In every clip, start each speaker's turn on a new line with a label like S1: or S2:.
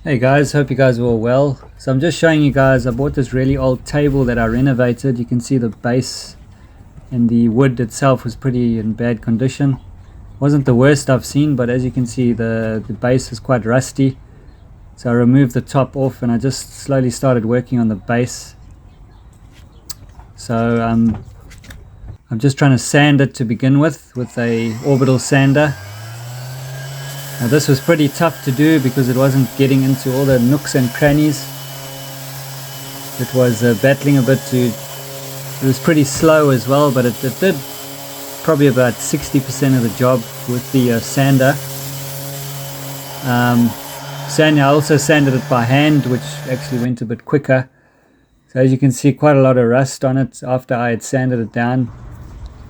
S1: Hey guys, hope you guys are all well. So I'm just showing you guys, I bought this really old table that I renovated. You can see the base and the wood itself was pretty in bad condition. Wasn't the worst I've seen, but as you can see the base is quite rusty. So I removed the top off and I just slowly started working on the base. So I'm just trying to sand it to begin with a orbital sander. Now this was pretty tough to do because it wasn't getting into all the nooks and crannies. It was battling a bit it was pretty slow as well, but it did probably about 60% of the job with the sander. I also sanded it by hand, which actually went a bit quicker. So as you can see, quite a lot of rust on it after I had sanded it down,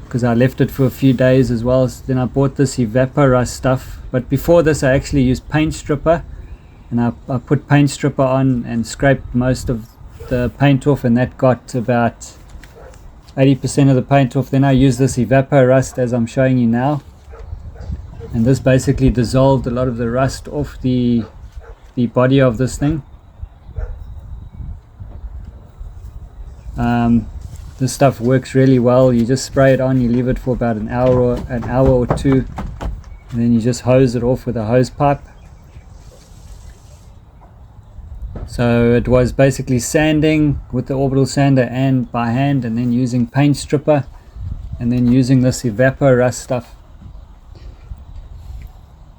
S1: because I left it for a few days as well. So then I bought this Evaporust stuff, but before this I actually used paint stripper, and I put paint stripper on and scraped most of the paint off, and that got about 80% of the paint off. Then I used this Evaporust as I'm showing you now, and this basically dissolved a lot of the rust off the body of this thing. This stuff works really well. You just spray it on, you leave it for about an hour or two, and then you just hose it off with a hose pipe. So it was basically sanding with the orbital sander and by hand, and then using paint stripper, and then using this Evaporust stuff.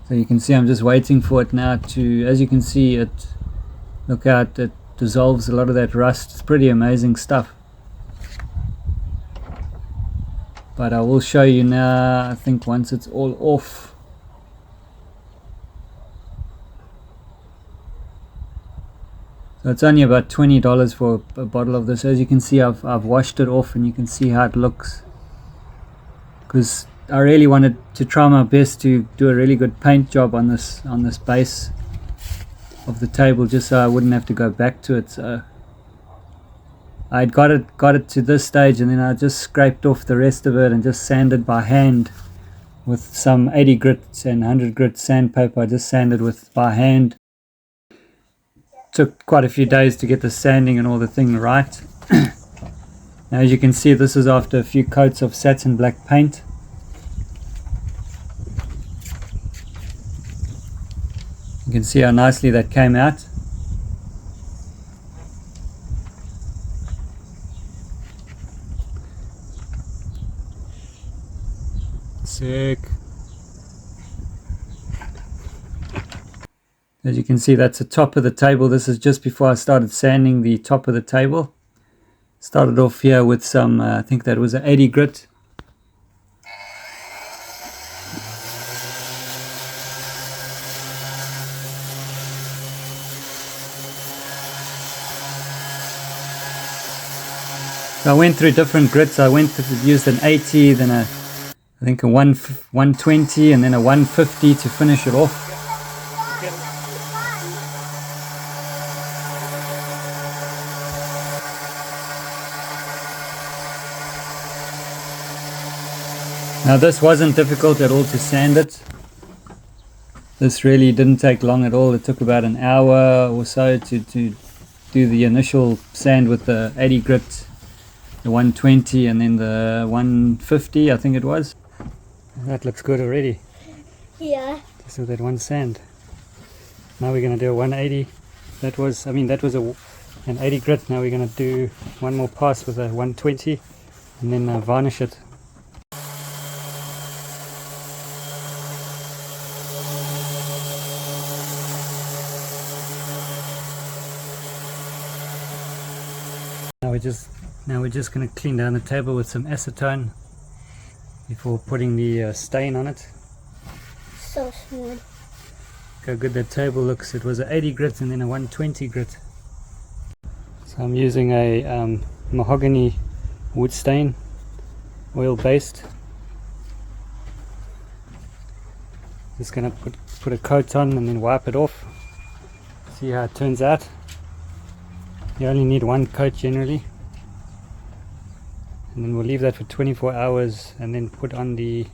S1: So you can see I'm just waiting for it now to, as you can see, it dissolves a lot of that rust. It's pretty amazing stuff. But I will show you now, I think, once it's all off. So it's only about $20 for a bottle of this. As you can see, I've washed it off, and you can see how it looks. Because I really wanted to try my best to do a really good paint job on this base of the table, just so I wouldn't have to go back to it. So I got it to this stage, and then I just scraped off the rest of it and just sanded by hand with some 80 grit and 100 grit sandpaper. I just sanded by hand. Took quite a few days to get the sanding and all the thing right. Now as you can see, this is after a few coats of satin black paint. You can see how nicely that came out. Sick. As you can see, that's the top of the table. This is just before I started sanding the top of the table. Started off here with some, I think that was an 80 grit. So I went through different grits. I used an 80, then I think a 120, and then a 150 to finish it off. Now this wasn't difficult at all to sand it. This really didn't take long at all. It took about an hour or so to do the initial sand with the 80 grit, the 120, and then the 150, I think it was. That looks good already.
S2: Yeah.
S1: Just with that one sand. Now we're going to do a 180. That was an 80 grit. Now we're going to do one more pass with a 120, and then varnish it. Now we're just going to clean down the table with some acetone before putting the stain on it.
S2: So small.
S1: Look how good that table looks. It was an 80 grit and then a 120 grit. So I'm using a mahogany wood stain, oil based. Just going to put a coat on and then wipe it off. See how it turns out. You only need one coat generally, and then we'll leave that for 24 hours and then put on the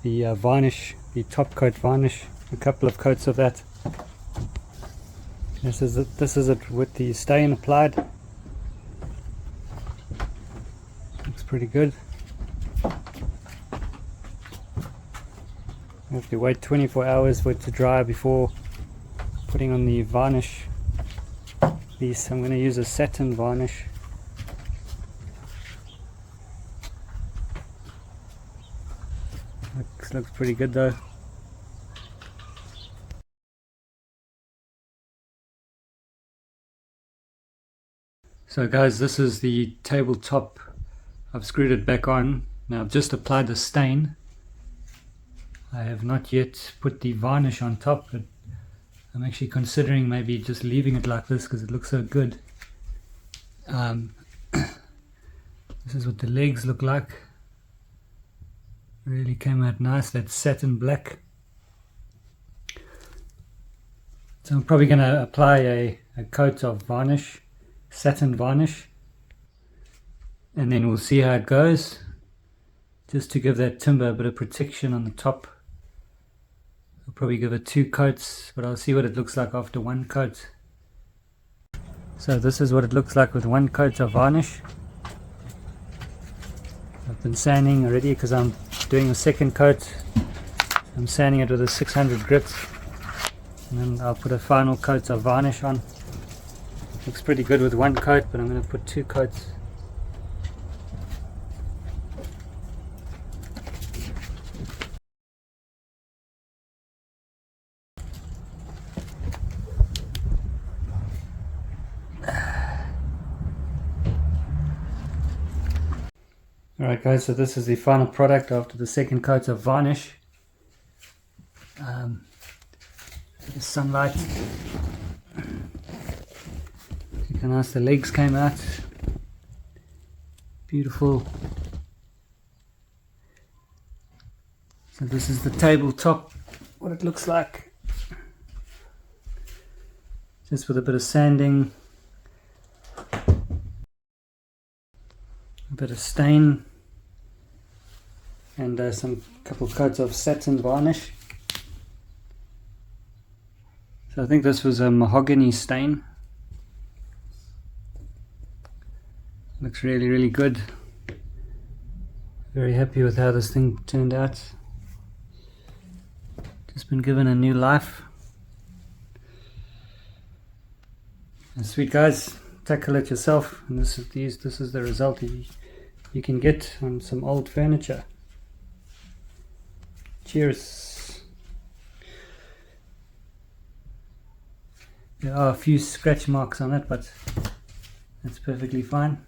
S1: varnish, the top coat varnish, a couple of coats of that. This is it with the stain applied. Looks pretty good. You have to wait 24 hours for it to dry before putting on the varnish. I'm going to use a satin varnish. Looks pretty good though. So guys, this is the tabletop. I've screwed it back on. Now I've just applied the stain. I have not yet put the varnish on top, but I'm actually considering maybe just leaving it like this because it looks so good. This is what the legs look like. Really came out nice, that satin black. So I'm probably going to apply a coat of varnish, satin varnish, and then we'll see how it goes, just to give that timber a bit of protection on the top. I'll probably give it 2 coats, but I'll see what it looks like after 1 coat. So this is what it looks like with 1 coat of varnish. I've been sanding already because I'm doing a 2nd coat. I'm sanding it with a 600 grit, and then I'll put a final coat of varnish on. Looks pretty good with 1 coat, but I'm going to put 2 coats. Alright guys, so this is the final product after the 2nd coat of varnish. The sunlight. You can notice the legs came out. Beautiful. So this is the tabletop, what it looks like. Just with a bit of sanding, a bit of stain, and some couple coats of satin varnish. So I think this was a mahogany stain. Looks really good. Very happy with how this thing turned out. Just been given a new life. And sweet guys, tackle it yourself, and this is the result you can get on some old furniture. Cheers. There are a few scratch marks on it, but that's perfectly fine.